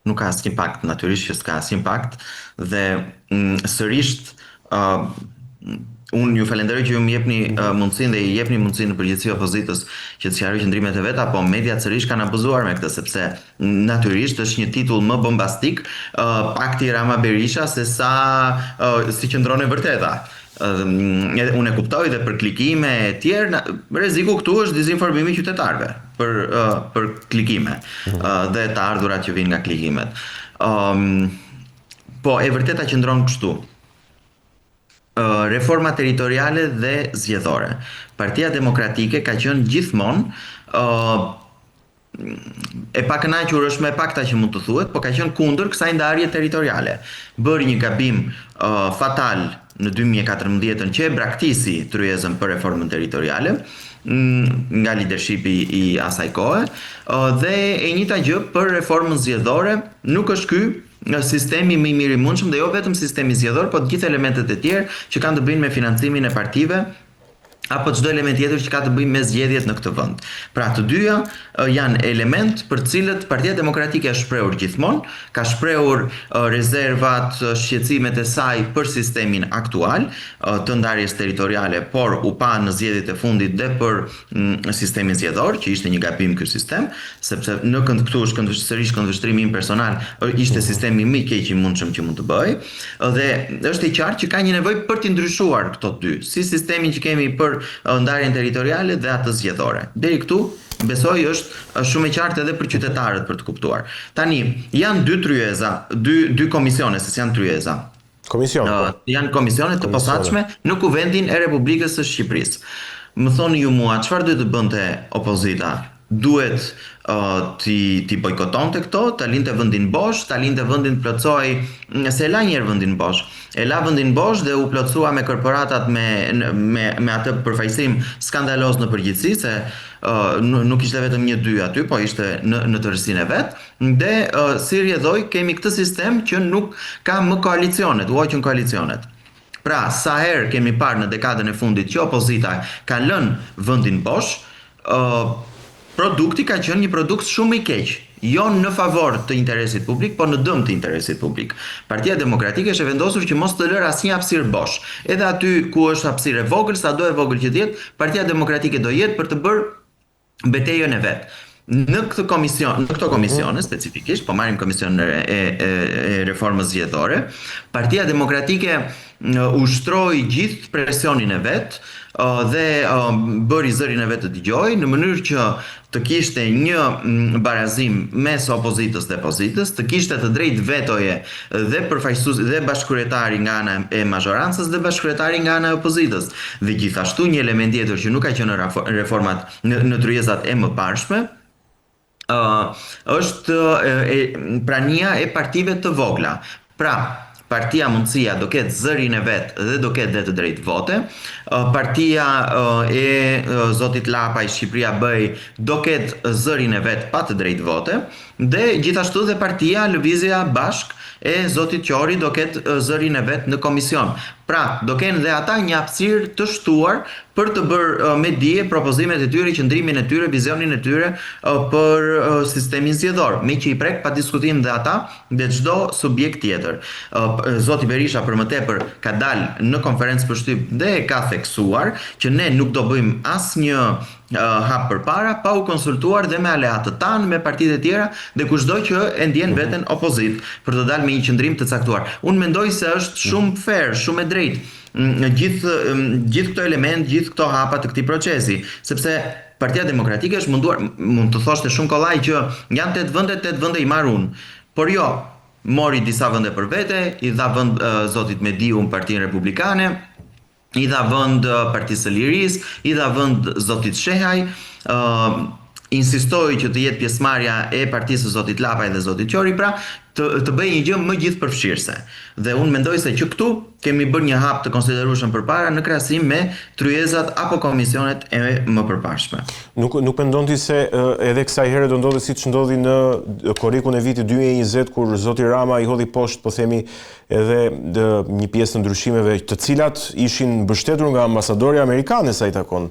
nuk ka asnjë impakt, natyrisht që s'ka asnjë impakt dhe sërish unë ju falenderoj që ju më jepni mundësinë dhe i jepni mundësinë në përgjithësi opozitës që të sqarojë qëndrimet e veta, po mediat sërish kanë abuzuar me këtë sepse natyrisht është një titull më bombastik pakti Rama Berisha se sa si qëndron e vërteta. Unë e kuptoj dhe për klikime e tjerë, rreziku këtu është dezinformimi i qytetarëve për klikime dhe të ardhurat që vinë nga klikimet. Po e vërteta qëndron kështu. Reforma territoriale dhe zgjedhore. Partia Demokratike ka qenë gjithmonë e pakënaqur është më e pakta që mund të thuhet, po ka qenë kundër kësaj ndarje territoriale. Bëri një gabim fatal në 2014 që e braktisi tryezën për reformën territoriale nga leadershipi i asaj kohe dhe e njëjta gjë për reformën zgjedhore, nuk është ky sistemi më i mirë i mundshëm dhe jo vetëm sistemi zgjedhor, por të gjithë elementet e tjerë që kanë të bëjnë me financimin e partive apo çdo element tjetër që ka të bëjë me zgjedhjet në këtë vend. Pra të dyja janë element për të cilët Partia Demokratike është shprehur gjithmonë, ka shprehur rezervat, shqetësimet e saj për sistemin aktual të ndarjes territoriale, por u pa në zgjedhjet e fundit dhe për sistemin zgjedhor, që ishte një gabim ky sistem, sepse në këtu është sërish këndvështrimi im personal, ishte sistemi më i keq i mundshëm që mund të bëj, dhe është i qartë që ka një nevojë për të ndryshuar këto dy, si sistemin që kemi për ndarjen territoriale dhe atë zgjedhore. Deri këtu besoj është shumë e qartë edhe për qytetarët për të kuptuar. Tani janë dy tryeza, dy komisione, se janë tryeza. Janë komisione të posaçme në Kuvendin e Republikës së Shqipërisë. Më thoni ju mua, çfarë duhet të bënte opozita? Duhet ti bojkotonte këto, ta linte vendin bosh, ta linte vendin plotsoj, se e la njerë vendin bosh. E la vendin bosh dhe u plotsua me korporatat me atë përfaqësim skandaloz në përgjithësi, se nuk ishte vetëm 1-2 aty, po ishte në tërësinë e vet. Dhe si rrjedhoi kemi këtë sistem që nuk ka më koalicionet, u hoqën koalicionet. Pra, sa herë kemi parë në dekadën e fundit që opozita ka lënë vendin bosh, produkti ka qenë një produkt shumë i keq, jo në favor të interesit publik, por në dëm të interesit publik. Partia Demokratike është vendosur që mos të lërë asnjë hapësirë bosh. Edhe aty ku është hapësirë e vogël, sado e vogël që të jetë, Partia Demokratike do jetë për të bërë betejën e vet. Në këto komisione specifikisht, po marrim komisionin e reformës zgjedhore, Partia Demokratike ushtroi gjithë presionin e vet dhe bëri zërin e vet të dëgjojë në mënyrë që të kishte një barazim mes opozitës dhe pozitës, të kishte të drejtë vetoje dhe përfaqësues dhe bashkëkryetari nga ana e mazhorancës dhe bashkëkryetari nga ana e opozitës. Dhe gjithashtu një element tjetër që nuk ka qenë në reformat në tryezat e mëparshme, është prania e partive të vogla. Pra, Partia Mundësia do ketë zërin e vet dhe do ketë dhe të drejtë vote. Partia e Zotit Lapa i Shqipëria Bëj do ketë zërin e vet pa të drejtë vote. Dhe gjithashtu dhe Partia Lëvizja Bashk e Zotit Qori do ketë zërin e vet në komision. Pra, do kenë dhe ata një hapësirë të shtuar për të bërë me dije propozimet e tyre, qëndrimin e tyre, vizionin e tyre për sistemin zgjedhor, me që i prek pa diskutim dhe ata dhe çdo subjekt tjetër. Zoti Berisha për më tepër ka dalë në konferencë për shtyp dhe ka theksuar që ne nuk do bëjmë asnjë hap përpara pa u konsultuar dhe me aleatët tanë, me partitë e tjera dhe kushdo që e ndjen veten opozit për të dalë me një qëndrim të caktuar. Unë mendoj se është shumë fair, shumë e drejtë gjithë këto element, gjithë këto hapa të këtij procesi, sepse Partia Demokratike është munduar, mund të thoshte shumë kollaj që janë 8 vende i marr unë, por jo, mori disa vende për vete, i dha vend Zotit Mediu në Partinë Republikane, i dha vend Partisë së Lirisë, i dha vend Zotit Shehaj, insistoi që të jetë pjesëmarrja e Partisë së Zotit Lapaj dhe Zotit Qori, pra të bëjë një gjë më gjithëpërfshirëse. Dhe unë mendoj se që këtu kemi bërë një hap të konsiderueshëm përpara në krahasim me tryezat apo komisionet e mëpërpashme. Nuk mendon ti se edhe kësaj here do ndodhi siç ndodhi në korrikun e vitit 2020 kur zoti Rama i hodhi poshtë, po themi, edhe një pjesë të ndryshimeve të cilat ishin mbështetur nga ambasadori amerikanë sa i takon.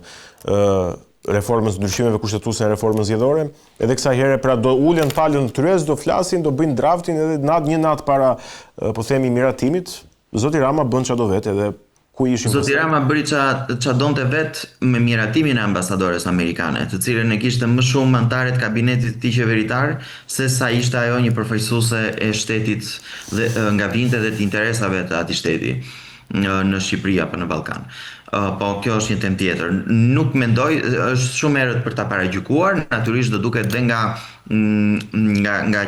reformës, ndryshimeve kushtetuese në reformën zgjedhore, edhe kësaj here pra do ulen palën kryes, do flasin, do bëjnë draftin edhe një natë para, po themi, miratimit, zoti Rama bën çado vetë edhe ku ishim. Zoti Rama bëri ça donte vetë me miratimin e ambasadores amerikane, të cilën e kishte më shumë anëtarë të kabinetit të tij qeveritar se sa ishte ajo një përfaqësuese e shtetit dhe nga vinte dhe të interesave të atij shteti në Shqipëri apo në Ballkan. Po kjo është një temë tjetër. Nuk mendoj, është shumë herët për ta paragjykuar, natyrisht do duket dhe nga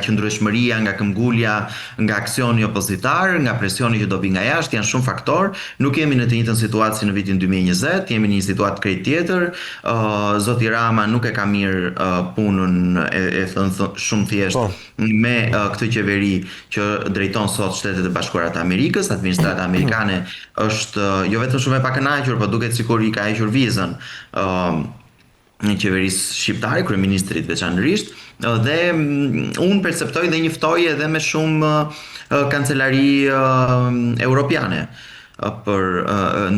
qëndrueshmëria, nga këmbgulja, nga aksioni opozitar, nga presioni që do vi nga jashtë, janë shumë faktor. Nuk jemi në të njëjtën situatë si në vitin 2020, jemi në një situatë krejt tjetër. Zoti Rama nuk e ka mirë punën e thënë shumë thjesht me këtë qeveri që drejton sot Shtetet e Bashkuara të Amerikës. Administrata amerikane është jo vetëm shumë e pakënaqur, po duket sikur i ka hequr vizën në qeverisë shqiptare, kryeministrit veçanërisht, dhe unë perceptoj dhe njoftoj edhe me shumë kancelari europiane për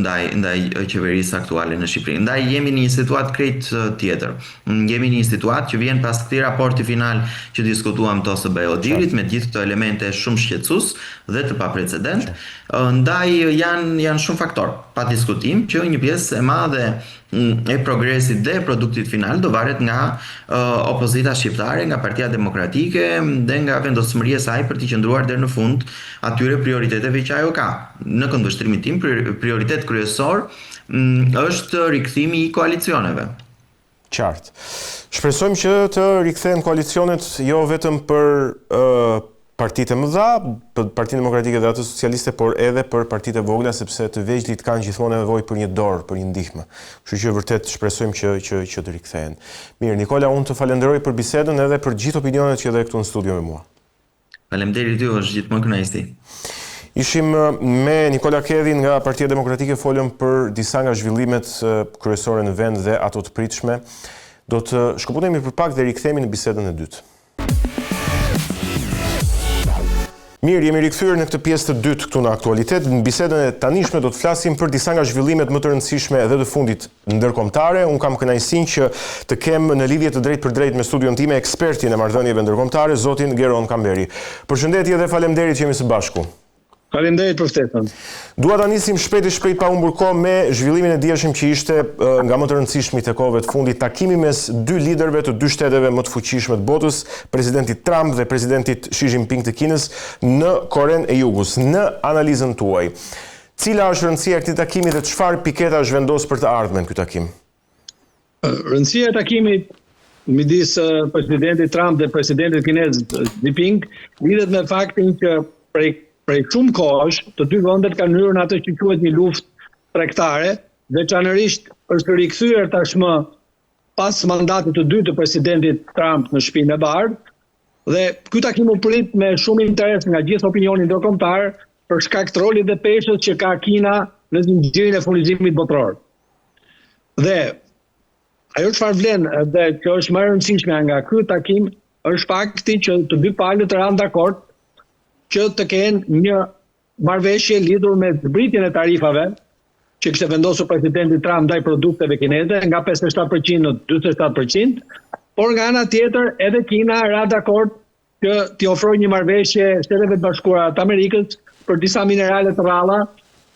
ndaj qeverisë aktuale në Shqipëri. Ndaj jemi në një situatë krejt tjetër. Jemi në një situatë që vjen pas këtij raporti final që diskutuam të OSBE-Odirit me gjithë këto elemente shumë shqetësues dhe të paprecedent. Ndaj janë shumë faktor, pa diskutim që një pjesë e madhe e progresit dhe produktit final do varet nga opozita shqiptare, nga Partia Demokratike dhe nga vendosmëria e saj për të qëndruar deri në fund atyre prioriteteve që ajo ka. Në këndvështrimin tim, prioritet kryesor është rikthimi i koalicioneve. Qartë. Shpresojmë që të rikthehen koalicionet jo vetëm për partitë e mëdha, për Partinë Demokratike dhe atë socialiste, por edhe për partitë e vogla, sepse të vegjëlit kanë gjithmonë nevojë për një dorë, për një ndihmë. Kështu që vërtet shpresojmë që të rikthehen. Mirë, Nikola, unë të falenderoj për bisedën edhe për gjithë opinionet që edhe këtu në studio me mua. Faleminderit ju, është gjithmonë kënaqësi. Ishim me Nikola Kedhin nga Partia Demokratike, folëm për disa nga zhvillimet kryesore në vend dhe ato të pritshme. Do të shkëputemi për pak dhe rikthehemi në bisedën e dytë. Mirë, jemi rikthyer në këtë pjesë të dytë këtu në aktualitet. Në bisedën e tanishme do të flasim për disa nga zhvillimet më të rëndësishme edhe të fundit ndërkombëtare. Unë kam kënaqësinë që të kem në lidhje të drejtë për drejtë me studion time ekspertin e marrëdhënieve ndërkombëtare, zotin Geron Kamberi. Përshëndetje dhe faleminderit që jemi së bashku. Faleminderit për ftesën. Dua ta nisim shpejt pa humbur kohë me zhvillimin e dieshëm që ishte nga më të rëndësishmit e kohëve të fundit, takimi mes dy liderëve të dy shteteve më të fuqishme të botës, presidentit Trump dhe presidentit Xi Jinping të Kinës në Korenë e Jugut. Në analizën tuaj, cila është rëndësia e këtij takimi dhe çfarë piketa zhvendos për të ardhmen ky takim? Rëndësia e takimit midis presidentit Trump dhe presidentit kinez Xi Jinping lidhet me faktin që prej shumë kohësh, të dy vendet kanë hyrë në atë që quhet një luftë tregtare, veçanërisht është rikthyer tashmë pas mandatit të dytë të presidentit Trump në Shtëpinë e Bardhë, dhe ky takim u prit me shumë interes nga gjithë opinioni ndërkombëtar për shkak të rolit dhe peshës që ka Kina në zinxhirin e furnizimit botror. Dhe ajo çfarë vlen dhe që është më e rëndësishme nga ky takim është fakti që të dy palët ranë dakord që të kenë një marrëveshje lidhur me zbritjen e tarifave që kishte vendosur presidenti Trump ndaj produkteve kineze nga 57% në 47%, por nga ana tjetër edhe Kina ra dakord që t'i ofrojë një marrëveshje Shteteve të Bashkuara të Amerikës për disa minerale të rralla,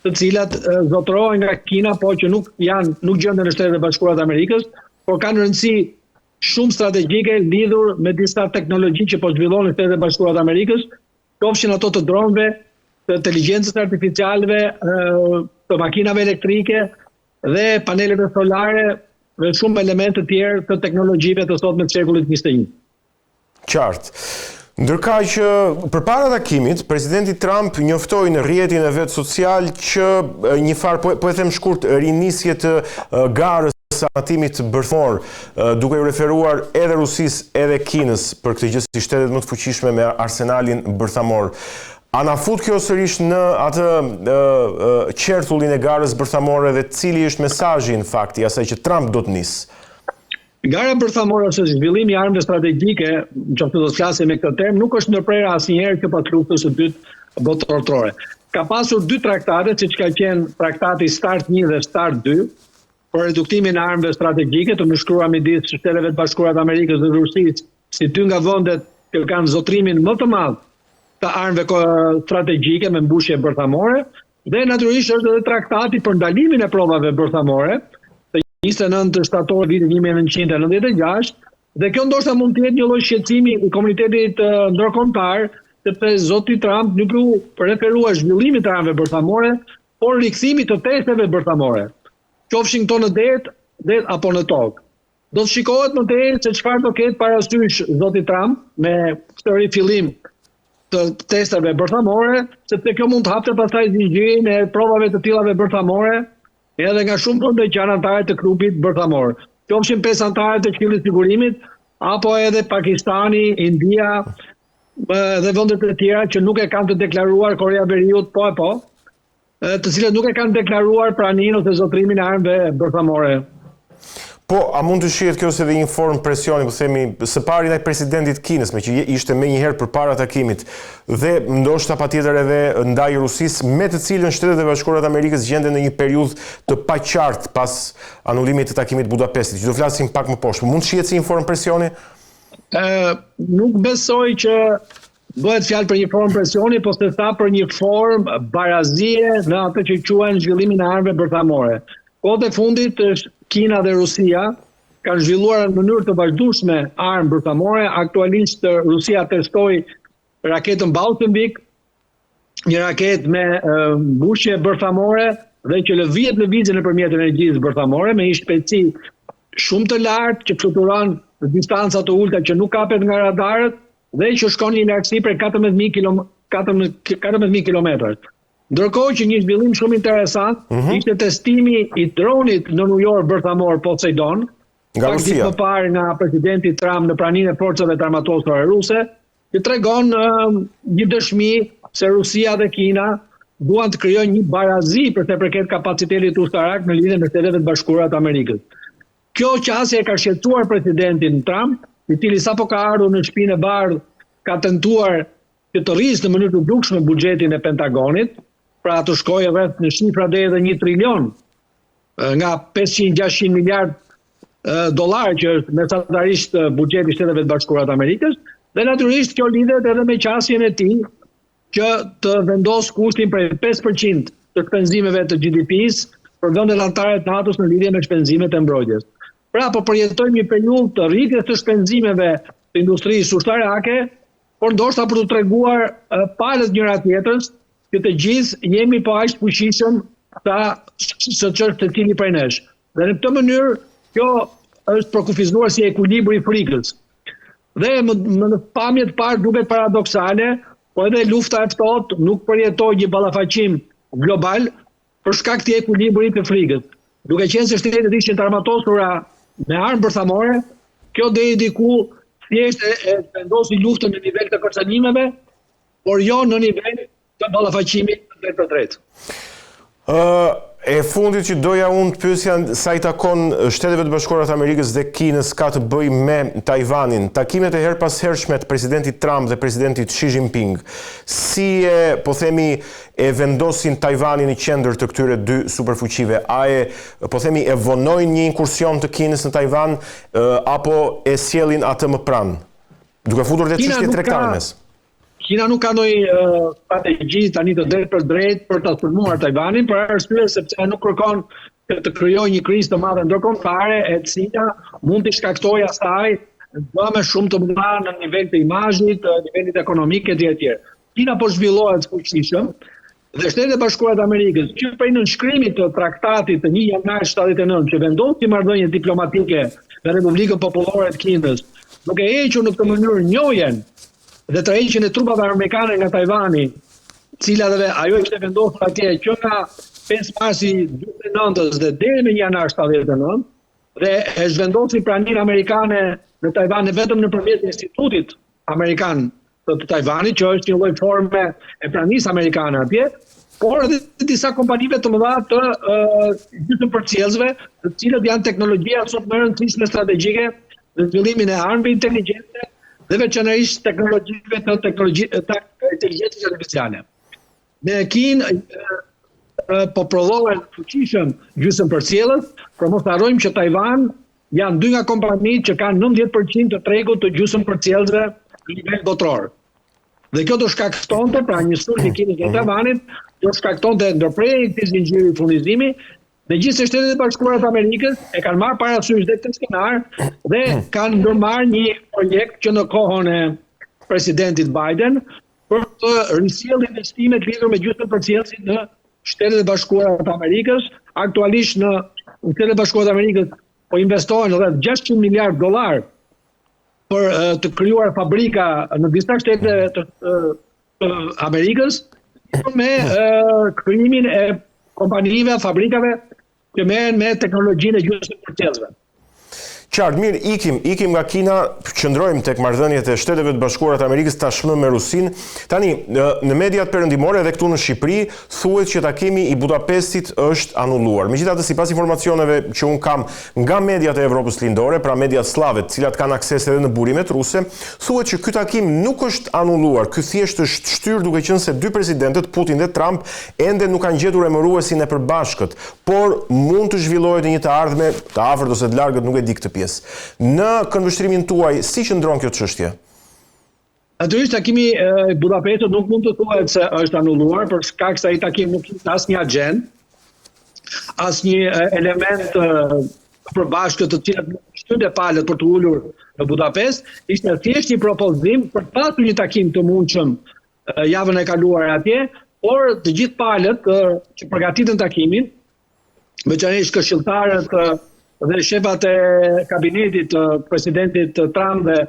të cilat zotërohen nga Kina, po që nuk gjenden në Shtetet e Bashkuara të Amerikës, por kanë rëndësi shumë strategjike lidhur me disa teknologji që po zhvillohen në Shtetet e Bashkuara të Amerikës, qofshin ato të dronëve, të inteligjencës artificialeve, të makinave elektrike dhe paneleve solare dhe shumë elemente të tjerë të teknologjive të sotme të shekullit 21. Qartë. Ndërkaq që përpara takimit, presidenti Trump njoftoi në rrjetin e vet social që një farë, po e them shkurt, rinisje të garës sanatimit bërthmor, duke u referuar edhe Rusisë edhe Kinës për këtë gjë si shtetet më të fuqishme me arsenalin bërthamor. A na fut kjo sërish në atë qertullin e garës bërthamore dhe cili është mesazhi në fakt i asaj që Trump do të nisë? Gara bërthamore ose zhvillimi i armëve strategjike, nëse do të flasim me këtë term, nuk është ndërprerja asnjëherë që pas luftës së dytë botërore. Ka pasur dy traktate, siç ka qenë traktati START 1 dhe START 2, për reduktimin e armëve strategjike të nënshkruar midis Shteteve të Bashkuara të Amerikës dhe Rusisë, si dy nga vendet që kanë zotrimin më të madh të armëve strategjike me mbushje bërthamore, dhe natyrisht është edhe traktati për ndalimin e provave bërthamore të 29 shtator vitit 1996, dhe kjo ndoshta mund të jetë një lloj shqetësimi i komunitetit ndërkombëtar, sepse zoti Trump nuk u referua zhvillimit të armëve bërthamore, por rikthimit të testeve bërthamore, qofshin këto në det apo në tokë. Do të shikohet më tej se çfarë do ketë parasysh zoti Trump me këtë rifillim të testeve bërthamore, sepse kjo mund të hapte pastaj zinxhirin e provave të tillave bërthamore edhe nga shumë vende që janë anëtarë të grupit bërthamor. Qofshin 5 anëtarë të Këshillit të Sigurimit, apo edhe Pakistani, India dhe vendet e tjera që nuk e kanë të deklaruar Korea e Veriut, të cilët nuk e kanë deklaruar praninë ose zotrimin e armëve bërthamore. Po, a mund të shihet kjo se dhe një formë presioni, po themi, së pari ndaj presidentit Kinës, me që ishte me njëherë përpara takimit, dhe ndoshta patjetër edhe ndaj Rusisë, me të cilën Shtetet e Bashkuara të Amerikës gjenden në një periudhë të paqartë pas anullimit të takimit Budapestit, që do flasim pak më poshtë. Mund të shihet si një formë presioni? Nuk besoj që bëhet fjalë për një formë presioni, po se tha për një formë barazie në atë që quhen zhvillimin e armëve bërthamore. Kohët e fundit Kina dhe Rusia kanë zhvilluar në mënyrë të vazhdueshme armë bërthamore. Aktualisht Rusia testoi raketën Baltimik, një raketë me mbushje bërthamore dhe që lëvihet lëvizje nëpërmjet energjisë bërthamore me një shpejtësi shumë të lartë që fluturon në distanca të ulta që nuk kapet nga radarët dhe që shkon një lartësi prej 14.000 kilometra. Ndërkohë që një zhvillim shumë interesant ishte testimi i dronit në New York bërthamor Poseidon, nga Rusia, më parë nga presidenti Trump në praninë e forcave të armatosura ruse, që tregon një dëshmi se Rusia dhe Kina duan të krijojnë një barazi për të përket kapacitetit ushtarak në lidhje me Shtetet e Bashkuara të Amerikës. Kjo qasje e ka shqetësuar presidentin Trump, i cili sapo ka ardhur në Shtëpinë e Bardhë, ka tentuar që të rrisë në mënyrë të dukshme buxhetin e Pentagonit, pra të shkojë rreth në shifra deri edhe 1 trilion, nga 500-600 miliard dollar që është mesatarisht buxheti i Shteteve të Bashkuara të Amerikës, dhe natyrisht kjo lidhet edhe me qasjen e tij që të vendos kushtin prej 5% të shpenzimeve të GDP-s për vendet anëtare të NATO-s në lidhje me shpenzimet e mbrojtjes. Pra, po përjetojmë një periudhë të rritjes të shpenzimeve të industrisë ushtarake, por ndoshta për të treguar palët njëra tjetrës që të gjithë jemi po aq fuqishëm së çështë cili prej nesh. Dhe në këtë mënyrë kjo është përkufizuar si ekuilibri i frikës. Dhe në pamje të parë duket paradoksale, po edhe lufta e ftohtë nuk përjetoi një ballafaqim global për shkak të ekuilibrit të frikës. Duke qenë se shtetet ishin të armatosura me armë bërthamore, kjo deri diku thjesht e vendosi luftën në nivel të kërcënimeve, por jo në nivel të ballafaqimit drejt për drejt. E fundit që doja unë të pyesja sa i takon Shteteve të Bashkuara të Amerikës dhe Kinës ka të bëj me Tajvanin. Takimet e her pas hershme të presidentit Trump dhe presidentit Xi Jinping, si po themi, e vendosin Tajvanin në qendër të këtyre dy superfuqive? A po themi, e vonojnë një inkursion të Kinës në Tajvan, apo e sjellin atë më pranë? Duke futur dhe çështje tregtare mes. Kina nuk ka ndonjë strategji tani të drejtë për drejtë për ta sulmuar Tajvanin, për arsye sepse nuk kërkon të krijojë një krizë të madhe ndërkombëtare e cila mund të shkaktojë asaj dëme shumë të mëdha në nivel të imazhit, nivelit ekonomik e tjerë. Kina po zhvillohet fuqishëm dhe Shtetet e Bashkuara të Amerikës, që prej nënshkrimit të traktatit të 1 janar 79 që vendosi marrëdhënie diplomatike me Republikën Popullore të Kinës, duke hequr në këtë mënyrë njohjen dhe tërheqjen e trupave amerikane nga Tajvani, cila dhe ajo ishte vendosur atje që nga 5 marsi 49 dhe deri në 1 janar 79, dhe e zhvendosi praninë amerikane në Tajvan vetëm nëpërmjet institutit amerikan të Tajvanit, që është një lloj forme e pranisë amerikane atje, por edhe disa kompanive të mëdha të gjysmëpërcjellësve, të cilët janë teknologjia sot më e rëndësishme strategjike në zhvillimin e armëve inteligjente dhe veçanërisht teknologjive të inteligjencës artificiale. Me Kinë po prodhohen fuqishëm gjysmëpërcjellës, por mos harrojmë që Tajvan janë 2 nga kompanitë që kanë 90% të tregut të gjysmëpërcjellësve në nivel botror. Dhe kjo do shkaktonte, pra një sulm i Kinës dhe Tajvanit, do shkaktonte ndërprerjen e këtij zinxhiri furnizimi. Megjithëse Shtetet e Bashkuara të Amerikës e kanë marrë parasysh dhe këtë skenar dhe kanë ndërmarrë një projekt që në kohën e presidentit Biden për të risjellë investimet lidhur me gjysmëpërcjellësin në Shtetet e Bashkuara të Amerikës. Aktualisht në Shtetet e Bashkuara të Amerikës po investohen rreth $600 miliard për të krijuar fabrika në disa shtete të Amerikës me krijimin e kompanive, fabrikave që merren me teknologjinë e gjysmëpërcjellësve. Qartë, mirë, ikim nga Kina, qëndrojmë tek marrëdhëniet e Shteteve të Bashkuara të Amerikës tashmë me Rusinë. Tani, në mediat perëndimore dhe këtu në Shqipëri, thuhet që takimi i Budapestit është anulluar. Megjithatë, sipas informacioneve që un kam nga mediat e Evropës Lindore, pra mediat slave, të cilat kanë akses edhe në burimet ruse, thuhet që ky takim nuk është anulluar. Ky thjesht është shtyrë duke qenë se 2 presidentët, Putin dhe Trump, ende nuk kanë gjetur emëruesin e përbashkët, por mund të zhvillohet në një të ardhme, të afërt ose të largët, nuk e di këtë. Në këndvështrimin tuaj, si qëndron kjo çështje? Natyrisht takimi i Budapestit nuk mund të thuhet se është anulluar për shkak se ai takim nuk kishte asnjë agjendë, asnjë element të përbashkët të cilat shtyte palët për të ulur në Budapest, ishte thjesht një propozim për të pasur një takim të mundshëm javën e kaluar atje, por të gjithë palët që përgatitën takimin, veçanërisht këshilltarët dhe shefat e kabinetit të presidentit Trump dhe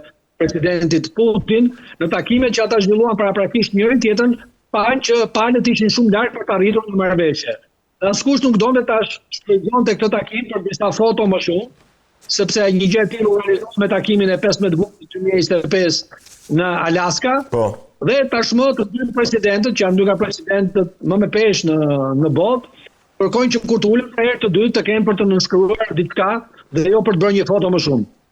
presidentit Putin, në takimet që ata zhvilluan paraprakisht njërin tjetrën, panë që palët ishin shumë larg për të arritur në marrëveshje. Askush nuk donte ta shpjegonte këtë takim për disa foto më shumë, sepse një gjë e tillë u realizoi me takimin e 15 gustit 2025 në Alaska. Dhe tashmë të 2 presidentët, që janë 2 nga presidentët më me peshë në botë, kërkojnë që kur të ulen për herë të dytë të kenë për të nënshkruar diçka dhe jo për të bërë një foto më shumë.